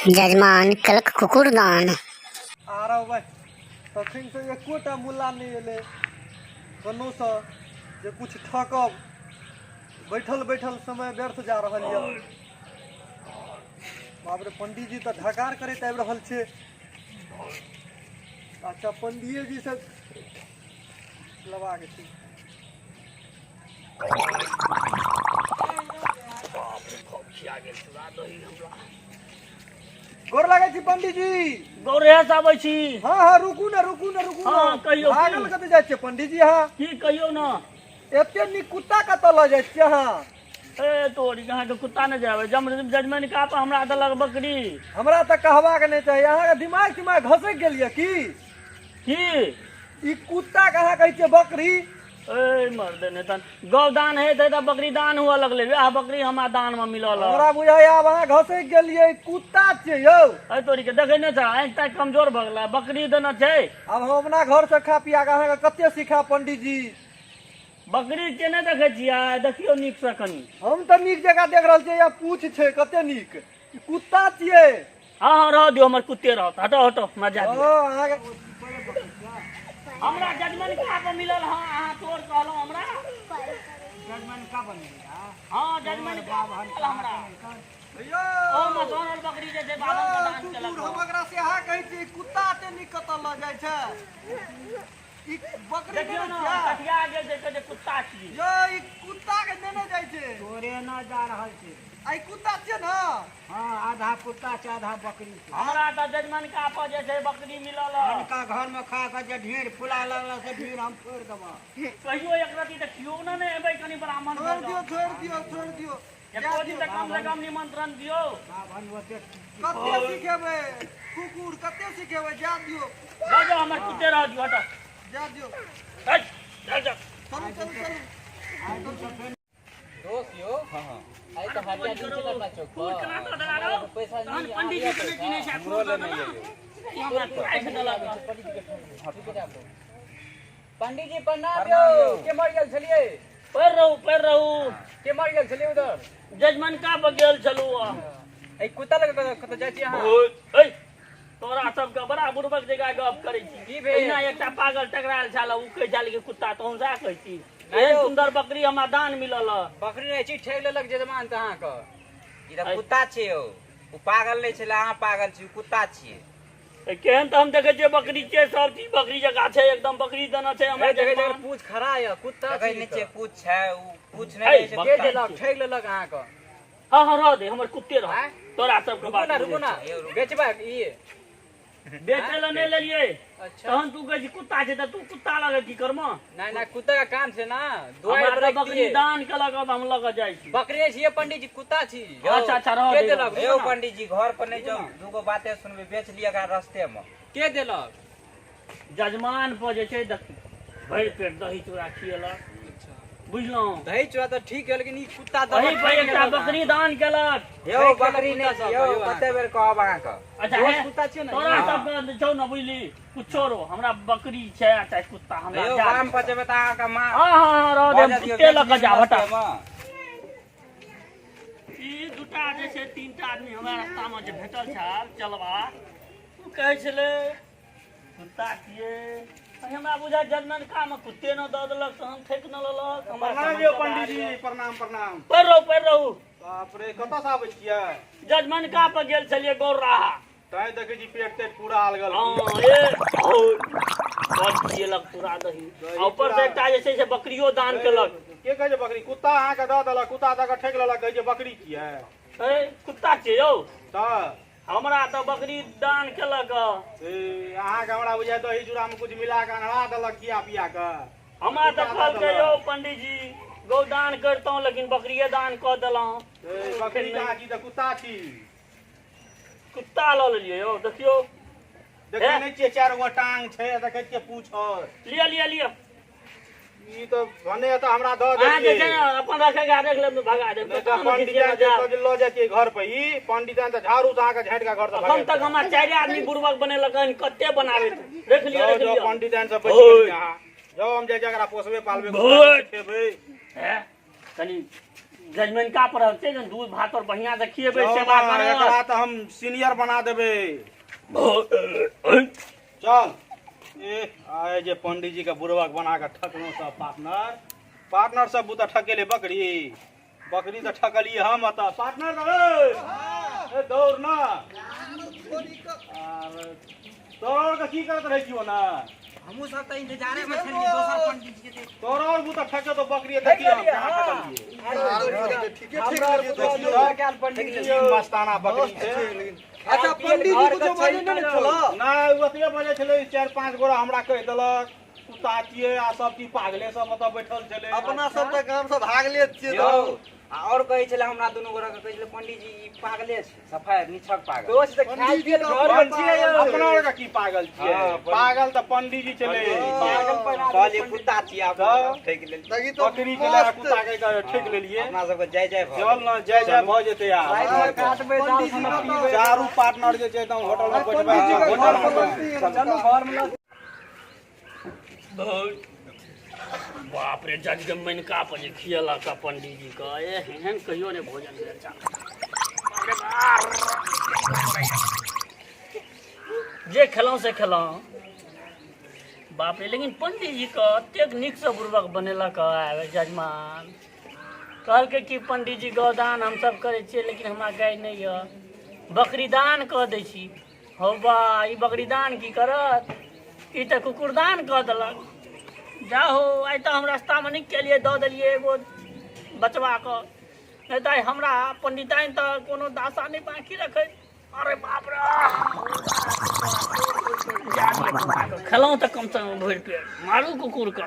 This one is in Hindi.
जजमान कलक कुकुरदान आ रहा भाई तखन से एकोटा मुल्ला नहीं एले कनो से जे कुछ ठकब बैठल बैठल समय व्यर्थ जा रहल है। बाप रे पंडित जी तो ढकार करैत आबि रहल छै। अच्छा पंडिये जी से लगा के छी। गोर लागै छी पंडित जी। गौरे से आबै छी। हाँ हाँ रुकू ना रुकू ना रुकू ना। हाँ, कहियो भागल कतऽ जाइ छियै पंडित जी अहाँ? की कहियो ना एते नीक कुत्ता कतऽ लऽ जाइ छियै अहाँ? ए तोरी कहाँ के कुत्ता न जावे जजमन का पर हमरा देलक बकरी। हमरा तऽ कहबाक नहि चाही। अहाँके दिमाग घसक गेल यऽ की? की ई कुत्ता के अहाँ कहै छियै बकरी? ए मर्द ने तन गौदान है त बकरी दान हुआ लगले आ बकरी हमरा दान में मिलल। हमरा बुझाय आब अहाँ घसक गेलियै। कुत्ता छियै यौ। ए तोरी के देखे ने छ आंख तक कमजोर भ गेला बकरी देना छै। अब हम अपना घर से खा पिया के अहाँके कते सिखा पंडित जी। बकरी के ने देखे छियै देखियो नीक से कनी। हम तऽ नीक जगह देख रहल छियै। या पूछ छै कते नीक। ई कुत्ता छियै। हाँ हाँ रह दियो हमर कुत्ते रहत। हटो हटो मजा दियो। अहाँके हमरा जजमन का पर मिलल। हाँ अहाँ तोर कहलो हमरा जजमन का पर मिलल। हाँ जजमन का मिलल हमरा। भैया ओ मसोनल बकरी जे छै बादल का दान केलक। हम एकरा से अहाँ कहै छी कुत्ता एते नीक कतऽ लऽ जाइ छै? ई बकरी देखियो ना देने छै। कटिया गेल छै जे कुत्ता छी। यो ई कुत्ता के देने जाइ छै। तोरे न जा रहल छै। आई कुत्ता छियै ना? हाँ आधा कुत्ता छै आधा बकरी छै। हमरा त जजमन का पर जे छै बकरी मिलल। इनका घर में खा के जे ढेर फुला लगल से ढेर हम छोड़ देबो। कहियो एक रति त कियो न ने एबै कनी ब्राह्मण छोड़ दियो छोड़ दियो छोड़ दियो। एको दिन त कम से कम निमंत्रण दियो। बाभन ओते कते सिखेबै कुकुर कते सिखेबै? जा दियो जा जा हमर कुत्ते रह दियो हट। जा दियो। हट जा जा चलू चलू चलू। दोस्त यो आई तो हाजिया दिन से लड़का चौक फूल कना तो दला रो पैसा तहन पंडित जी कने चिन्है छै हमरो ले नहीं है हमरा कुत्ता से दला पंडित जी प्रणाम यो। के मर गेल छलिए? पैर रहू के मर गेल छलिए उधर? जजमन का पर गेल छलू। आई कुत्ता लग कत जाइ छी अहाँ? ओए तोरा सबके बड़ा बुड़बक जगह गप करै छी। की भेल? एना एकटा पागल टकराल छाल उ कहि जाल के कुत्ता तो हम जा कहै छी। एहन सुंदर बकरी हमरा दान मिलल। बकरी नहीं छी ठेक लेलक जजमान त अहाँ क। ई त कुत्ता छै यो। उ पागल नहीं छले अहाँ पागल छी। कुत्ता छिए। केहन तो हम देखे छियै बकरी छै सब चीज बकरी जगह छै एकदम बकरी देना छै हमरा जगह जगह। जगह पूछ खड़ा है कुत्ता जगह छी नहीं नीचे छै पूछ छै उ पूछ है, नहीं छै। के बकरा देलक छी। ठेक लेलक अहाँ क? हाँ हाँ रह दे हमर कुत्ते रह। हैं? तोरा सबके रुको बात ना रुको ना बेचबा ई। बेचे ला नहीं लेलिए। अच्छा तहन तू कहै छी कुत्ता छै त तू कुत्ता लगे की करम? नहीं ना कुत्ता का काम छै ना। दुआई हमरा पर त बकरी दान केलक अब हम लग जाइ छी। बकरी नहीं छिए पंडित जी कुत्ता छी। अच्छा अच्छा रह के दे देलक? यौ पंडित जी घर पर नहीं जाओ। दूगो बातें सुनबे बेच लिया का रास्ते में। के देलक? जजमान पर जे छै भरि पेट दही चूड़ा खिएलक बुझलहुँ। दही चूड़ा तो ठीक है लेकिन ई कुत्ता वही पर एकटा बकरी दान केलक। यो बकरी नहीं छै यो कते बेर कहब अहाँ के। अच्छा रोज है कुत्ता छियै ने? तोरा हाँ। सब छौ न बुझली कुछो रो हमरा बकरी छै चाहे कुत्ता हमरा यो जा काम पर जेबै त अहाँ के मां हाँ हाँ रह दे हम कुत्ते लग के जा हटा। ई दूटा जे छै तीनटा आदमी हमरा रास्ता में जे भेटल छल चलबा तू कहै छले कुत्ता छिए। हमरा बुझा जजमन का में कुत्ते न दऽ देलक तहन ठेक न लेलक। प्रणाम यो पंडित जी प्रणाम प्रणाम। पैर रहू बाप रे कतऽ से आबै छियै? जजमन का पर गेल छलिए गौर रहा। तैं देखै छी पेट तेट पूरा अलगल। हाँ ये बहुत खिएलक पूरा दही आ ऊपर से एकटा जे छै से बकरियो दान केलक। के कहै छै बकरी? कुत्ता अहाँ के दऽ देलक। कुत्ता दऽ के ठेक लेलक कहै छै बकरी छियै। ए कुत्ता छियै यौ? तऽ हमरा तो बकरी दान केलक। अहाँ के हमरा बुझाय दही चूड़ा में कुछ मिला के अनरा देलक खिया पिया के। हमरा तो कहलकै यौ पंडित जी गौदान करतौं लेकिन बकरिये दान कऽ देलहुँ। बकरी कहाँ छी त कुत्ता छी। कुत्ता लऽ लेलियै यौ देखियौ। देखै नहीं छियै चार गो टांग छै देखै छियै पूछ। लिअ लिअ लिअ ई तो भने त हमरा दऽ अहाँ जे छै देलियै। ने अपन रखेगा देख लेब भगा देब। नहीं तो पंडित जी लऽ जाइए घर पे ही पंडित जी झाड़ू से अहाँ के झाड़ि के घर से अखन तक हमरा 4 आदमी बुड़बक बनेलक हन कते बनाबे देख लिअ देख जो लिअ। पंडित जी से बचि अहाँ जाओ हम जे जकरा पोसबे पालबे भोज। खेबै। हैं कनी जजमेनका पर रहते जन दूध भात और बढ़िया से खिएबै जाओ सेवा ना, करब एकरा तो हम सीनियर बना देबे। चल आए जे पंडित जी के बुढ़वा बना के ठकनो सब पार्टनर सब बुता ठकेले बकरी तो ठकलिए हम अत पार्टनर दौड़ ना तोर के की करत रह जियो ना हमहू सब तो इंतजारे में छलिए दोसर पंडित जी के तोर और बुता ठके तो बकरी देखिए हम कहां ठकलिए ठीके ठीक करिए मस्ताना बकरी छे। अच्छा पंडित जी कुछ बजे नहीं चलो ना ओतबे बजे छले 4-5 गोरा हमरा कह देलक कुत्ता छिए आ सब की पागले सब मतलब बैठल छले अपना सब त गाम से भागले छिए यौ, तो और कहै छले हमरा दुनू गोरा के कहै छले पंडित जी ई पागले छै सफाई निछक पागल दोस्त त खाइ पिए घर में छिए अपना और का की पागल छिए पागल त पंडित जी छले पागल कहलिए कुत्ता छी आप ठेक लेल दगी तो बकरी के ले कुत्ता के ठेक लेलिए अपना सब के जय जय भऽ चल ना जय भ जेते यार काटबे चारू पार्टनर जे छै त होटल में बैठबे चलो घर में बहुत बाप रे जजमेनका पर जे खियलक पंडित जी के एहन कहियो ने भोजन भेल छल। जे खेलौं से खेलौं बाप रे, लेकिन पंडित जी के एतेक नीक से बुर्बक बनेलक जजमान कहलकै कि पंडित जी गौदान हमसब करै छियै लेकिन हमरा गाय नहि यऽ बकरी दान कऽ दै छी। हौ बा ई बकरी दान की करत, ई तऽ कुकुरदान कऽ देलक। जाहो आइ तऽ हम रास्तामे नहि केलिए दऽ देलिए एगो बचबाके, नहि तऽ हमरा पंडिताइन तऽ कोनो दासा नहि बाँकी रखै। अरे बाप रे खेलौं तऽ कम से कम भरि पेट मारू कुकुरके।